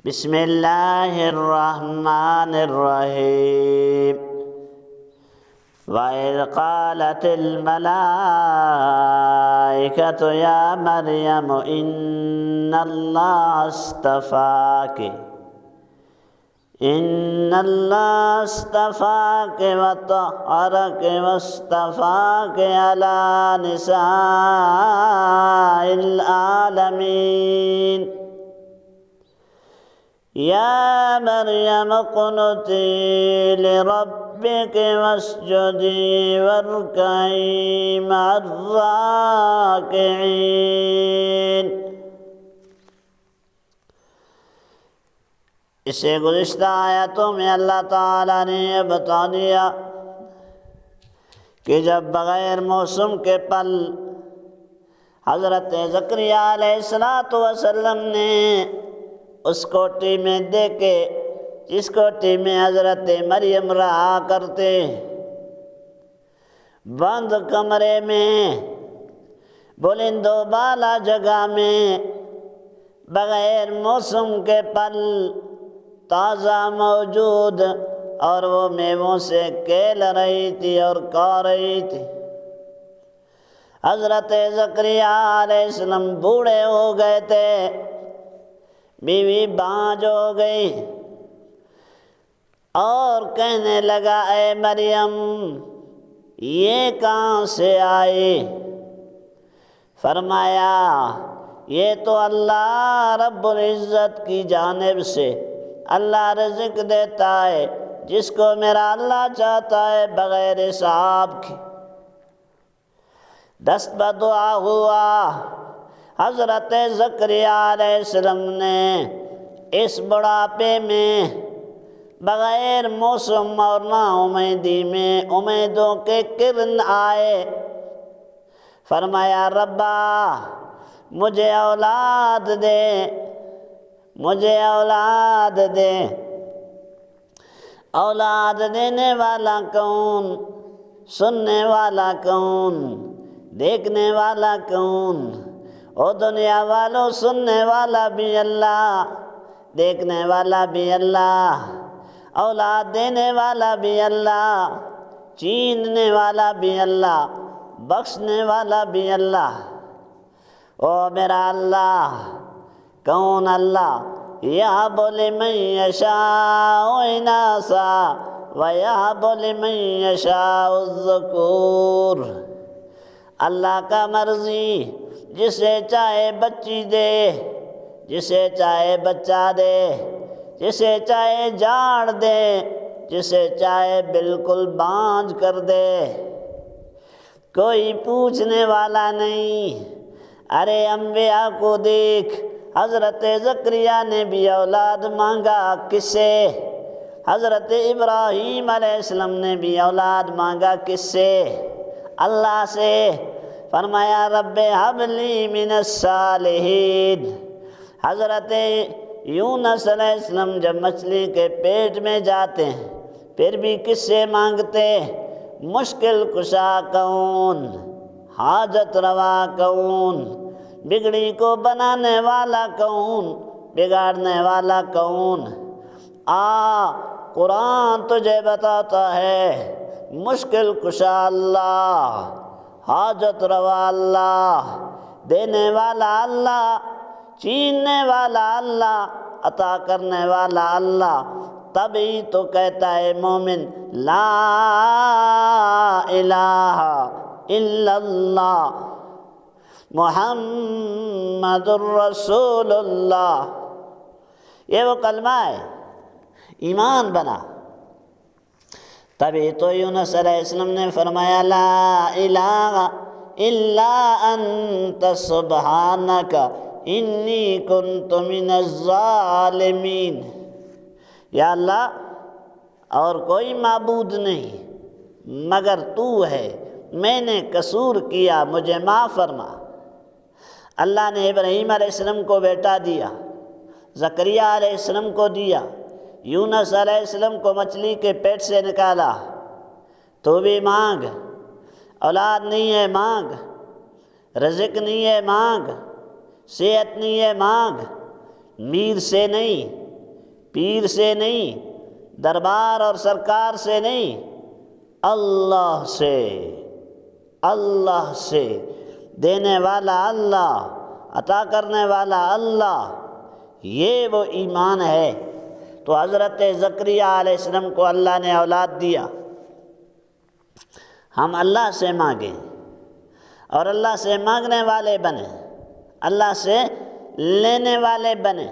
بسم اللہ الرحمن الرحیم وَإِذْ قَالَتِ الْمَلَائِكَةُ يَا مَرْيَمُ إِنَّ اللَّهَ اصطفاك وطهرك واصطفاك على نساء العالمين يا مريم اقنتي لربك واسجدي واركعي مع الراكعين۔ اس سے گزشتہ آیاتوں میں اللہ تعالیٰ نے یہ بتا دیا کہ جب بغیر موسم کے پل حضرت زکریا علیہ السلام نے اس کوٹھی میں دیکھے جس کوٹھی میں حضرت مریم رہا کرتے، بند کمرے میں، بلند و بالا جگہ میں، بغیر موسم کے پل تازہ موجود، اور وہ میووں سے کھیل رہی تھی اور کھا رہی تھی۔ حضرت زکریا علیہ السلام بوڑھے ہو گئے تھے، بیوی بانجھ ہو گئی، اور کہنے لگا اے مریم یہ کہاں سے آئی؟ فرمایا یہ تو اللہ رب العزت کی جانب سے اللہ رزق دیتا ہے جس کو میرا اللہ چاہتا ہے بغیر حساب کے۔ دست بدعا ہوا، حضرت زکریا علیہ السلام نے اس بڑھاپے میں بغیر موسم اور نا امیدی میں امیدوں کے کرن آئے، فرمایا ربا مجھے اولاد دے، مجھے اولاد دے۔ اولاد دینے والا کون؟ سننے والا کون؟ دیکھنے والا کون؟ او دنیا والوں، سننے والا بھی اللہ، دیکھنے والا بھی اللہ، اولاد دینے والا بھی اللہ، چیننے والا بھی اللہ، بخشنے والا بھی اللہ۔ او میرا اللہ، کون اللہ؟ یہب لمن یشاء اناثا ویہب لمن یشاء الذکور۔ اللہ کا مرضی جسے چاہے بچی دے، جسے چاہے بچہ دے، جسے چاہے جاڑ دے، جسے چاہے بالکل بانجھ کر دے، کوئی پوچھنے والا نہیں۔ ارے انبیاء کو دیکھ، حضرت زکریا نے بھی اولاد مانگا، کس سے؟ حضرت ابراہیم علیہ السلام نے بھی اولاد مانگا، کس سے؟ اللہ سے۔ فرمایا رب ہب لی من الصالحین۔ حضرت یونس علیہ السلام جب مچھلی کے پیٹ میں جاتے ہیں پھر بھی کس سے مانگتے؟ مشکل کشا کون؟ حاجت روا کون؟ بگڑی کو بنانے والا کون؟ بگاڑنے والا کون؟ قرآن تجھے بتاتا ہے مشکل کشا اللہ، حاجت روا اللہ، دینے والا اللہ، چیننے والا اللہ، عطا کرنے والا اللہ۔ تبھی تو کہتا ہے مومن لا الہ الا اللہ محمد الرسول اللہ۔ یہ وہ کلمہ ہے، ایمان بنا۔ تبھی تو یونس علیہ السلام نے فرمایا لا الہ الا انت سبحانک انی کنت من الظالمین۔ یا اللہ اور کوئی معبود نہیں مگر تو ہے، میں نے قصور کیا، مجھے معاف فرما۔ اللہ نے ابراہیم علیہ السلام کو بیٹا دیا، زکریا علیہ السلام کو دیا، یونس علیہ السلام کو مچھلی کے پیٹ سے نکالا۔ تو بھی مانگ، اولاد نہیں ہے مانگ، رزق نہیں ہے مانگ، صحت نہیں ہے مانگ، میر سے نہیں، پیر سے نہیں، دربار اور سرکار سے نہیں، اللہ سے، اللہ سے۔ دینے والا اللہ، عطا کرنے والا اللہ، یہ وہ ایمان ہے۔ تو حضرت زکریا علیہ السلام کو اللہ نے اولاد دیا۔ ہم اللہ سے مانگیں اور اللہ سے مانگنے والے بنیں، اللہ سے لینے والے بنیں۔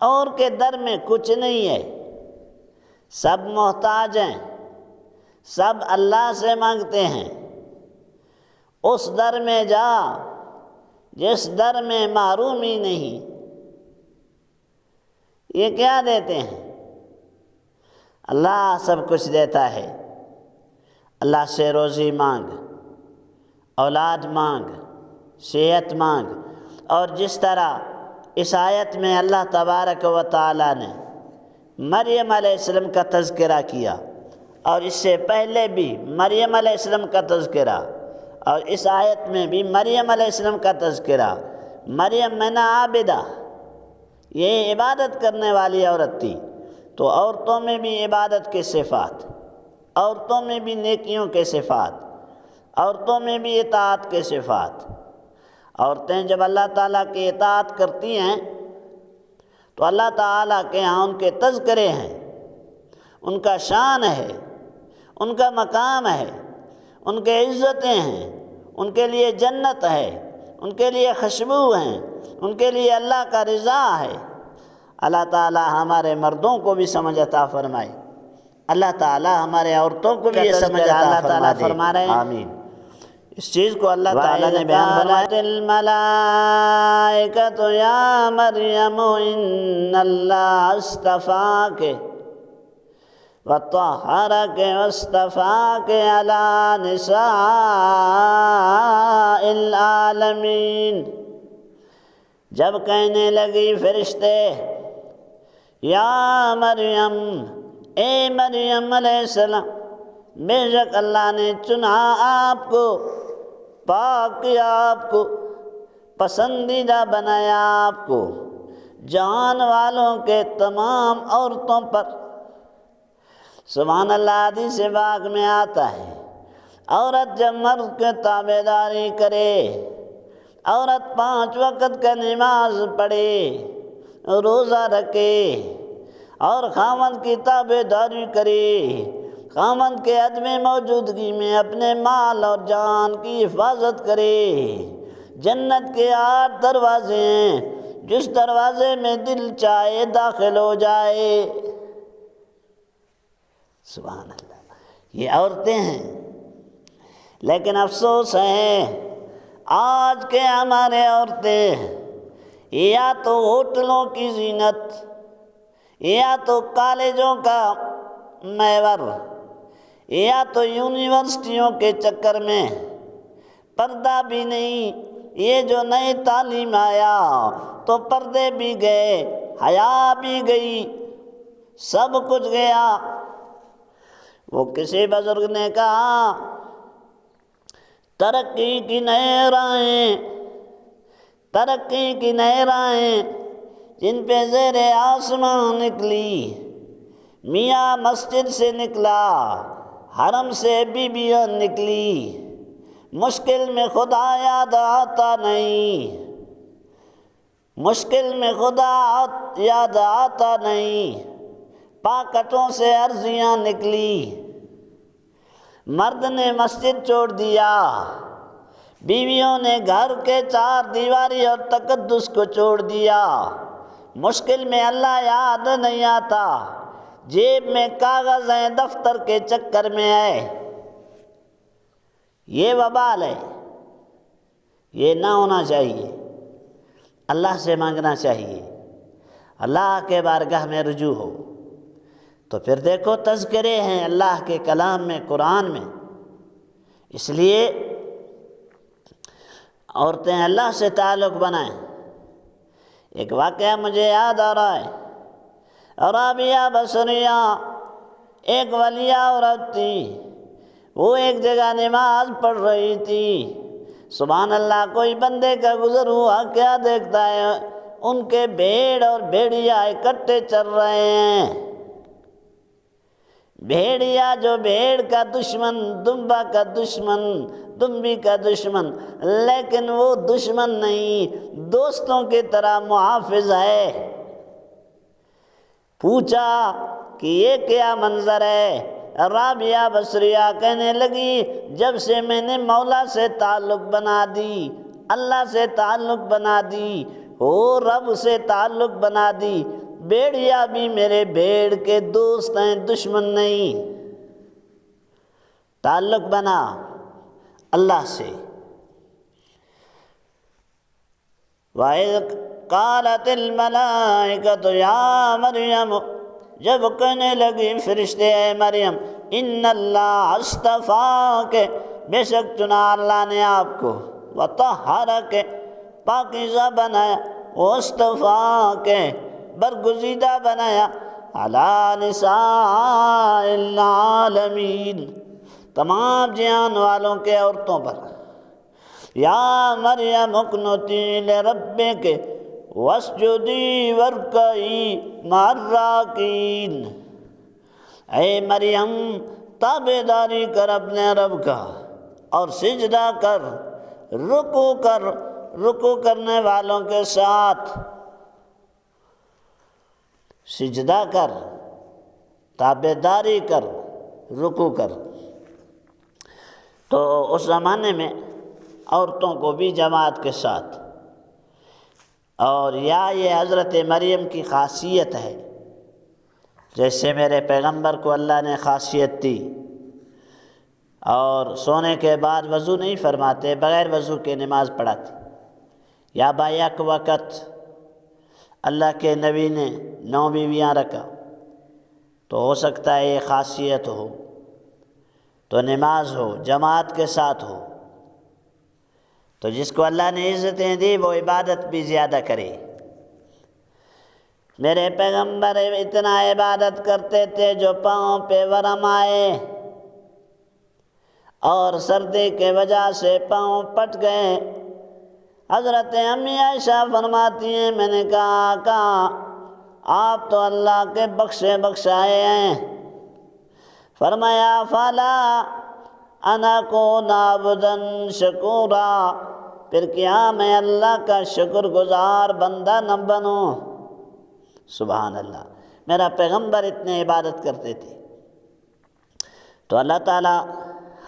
اور کے در میں کچھ نہیں ہے، سب محتاج ہیں، سب اللہ سے مانگتے ہیں۔ اس در میں جا جس در میں محرومی نہیں۔ یہ کیا دیتے ہیں؟ اللہ سب کچھ دیتا ہے۔ اللہ سے روزی مانگ، اولاد مانگ، صحت مانگ، اور جس طرح اس آیت میں اللہ تبارک و تعالی نے مریم علیہ السلام کا تذکرہ کیا، اور اس سے پہلے بھی مریم علیہ السلام کا تذکرہ، اور اس آیت میں بھی مریم علیہ السلام کا تذکرہ۔ مریم من عابدہ، یہ عبادت کرنے والی عورت تھی، تو عورتوں میں بھی عبادت کے صفات، عورتوں میں بھی نیکیوں کے صفات، عورتوں میں بھی اطاعت کے صفات۔ عورتیں جب اللہ تعالیٰ کی اطاعت کرتی ہیں تو اللہ تعالیٰ کے ہاں ان کے تذکرے ہیں، ان کا شان ہے، ان کا مقام ہے، ان کے عزتیں ہیں، ان کے لیے جنت ہے، ان کے لیے خوشبو ہیں، ان کے لیے اللہ کا رضا ہے۔ اللہ تعالیٰ ہمارے مردوں کو بھی سمجھ عطا فرمائے، اللہ تعالیٰ ہمارے عورتوں کو بھی یہ سمجھ عطا فرما رہے ہیں۔ آمین۔ اس چیز کو اللہ تعالیٰ نے بیان فرمایا، الملائکۃ یا مریم ان اللہ اصطفاک وطہرک واصطفاک علی نساء العالمین۔ جب کہنے لگی فرشتے، یا مریم، اے مریم علیہ السلام، بے شک اللہ نے چنا آپ کو، پاک کیا آپ کو، پسندیدہ بنایا آپ کو جہان والوں کے تمام عورتوں پر۔ سبحان اللہ، حدیث پاک میں آتا ہے، عورت جب مرد کے تابعداری کرے، عورت 5 وقت کا نماز پڑھے، روزہ رکھے، اور خاوند کی تابعداری کرے، خاوند کے عدم موجودگی میں اپنے مال اور جان کی حفاظت کرے، جنت کے 8 دروازے ہیں، جس دروازے میں دل چاہے داخل ہو جائے۔ سبحان اللہ، یہ عورتیں ہیں۔ لیکن افسوس ہے، آج کے ہمارے عورتیں یا تو ہوٹلوں کی زینت، یا تو کالجوں کا میور، یا تو یونیورسٹیوں کے چکر میں، پردہ بھی نہیں۔ یہ جو نئی تعلیم آیا تو پردے بھی گئے، حیا بھی گئی، سب کچھ گیا۔ وہ کسی بزرگ نے کہا، ترقی کی نئی راہیں، ترقی کی نئی راہیں جن پہ زیر آسمان نکلی، میاں مسجد سے نکلا، حرم سے بیویاں نکلی، مشکل میں خدا یاد آتا نہیں، مشکل میں خدا یاد آتا نہیں، پاکٹوں سے عرضیاں نکلی۔ مرد نے مسجد چھوڑ دیا، بیویوں نے گھر کے 4 دیواری اور تقدس کو چھوڑ دیا۔ مشکل میں اللہ یاد نہیں آتا، جیب میں کاغذ ہیں، دفتر کے چکر میں ہے۔ یہ وبال ہے، یہ نہ ہونا چاہیے۔ اللہ سے مانگنا چاہیے، اللہ کے بارگاہ میں رجوع ہو۔ تو پھر دیکھو تذکرے ہیں اللہ کے کلام میں، قرآن میں۔ اس لیے عورتیں اللہ سے تعلق بنائیں۔ ایک واقعہ مجھے یاد آ رہا ہے، رابعہ بصریہ ایک ولیہ عورت تھی، وہ ایک جگہ نماز پڑھ رہی تھی۔ سبحان اللہ، کوئی بندے کا گزر ہوا، کیا دیکھتا ہے؟ ان کے بھیڑ اور بھیڑیا اکٹھے چل رہے ہیں۔ بھیڑیا جو بھیڑ کا دشمن، دمبا کا دشمن، دمبی کا دشمن، لیکن وہ دشمن نہیں، دوستوں کی طرح محافظ ہے۔ پوچھا کہ یہ کیا منظر ہے؟ رابعہ بصریہ کہنے لگی جب سے میں نے مولا سے تعلق بنا دی، اللہ سے تعلق بنا دی، رب سے تعلق بنا دی، بھیڑیا بھی میرے بھیڑ کے دوست ہیں، دشمن نہیں۔ تعلق بنا اللہ سے۔ وَإِذْ قَالَتِ الْمَلَائِكَةُ يَا مَرْيَمُ، جب کہنے لگی فرشتے اے مریم، ان اللہ اصطفاک، بے شک چنا اللہ نے آپ کو، وطہرک، پاکیزہ بنایا، واصطفاک، برگزیدہ بنایا، علی نساء العالمین، تمام جہان والوں کے عورتوں پر۔ یا مریم اقنتی لربک واسجدی وارکعی مع الراکعین، اے مریم تابعداری کر اپنے رب کا اور سجدہ کر، رکوع کرنے والوں کے ساتھ۔ سجدہ کر، تابعداری کر، رکوع کر۔ تو اس زمانے میں عورتوں کو بھی جماعت کے ساتھ، اور یہ حضرت مریم کی خاصیت ہے، جیسے میرے پیغمبر کو اللہ نے خاصیت دی، اور سونے کے بعد وضو نہیں فرماتے، بغیر وضو کے نماز پڑھاتے، یا بیک وقت اللہ کے نبی نے 9 بیویاں رکھا، تو ہو سکتا ہے یہ خاصیت ہو، تو نماز ہو، جماعت کے ساتھ ہو، تو جس کو اللہ نے عزتیں دی وہ عبادت بھی زیادہ کرے۔ میرے پیغمبر اتنا عبادت کرتے تھے جو پاؤں پہ ورم آئے اور سردی کے وجہ سے پاؤں پٹ گئے۔ حضرت امی عائشہ فرماتی ہیں میں نے کہا آپ تو اللہ کے بخشے بخشائے ہیں۔ فرمایا فلا انا کون عبدا شکورا، پھر کیا میں اللہ کا شکر گزار بندہ نہ بنوں؟ سبحان اللہ، میرا پیغمبر اتنے عبادت کرتے تھے۔ تو اللہ تعالی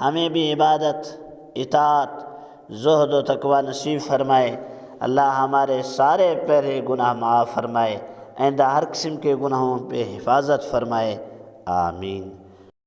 ہمیں بھی عبادت، اطاعت، زہد و تقوی نصیب فرمائے۔ اللہ ہمارے سارے پہلے گناہ معاف فرمائے، آئندہ ہر قسم کے گناہوں پہ حفاظت فرمائے، آمین۔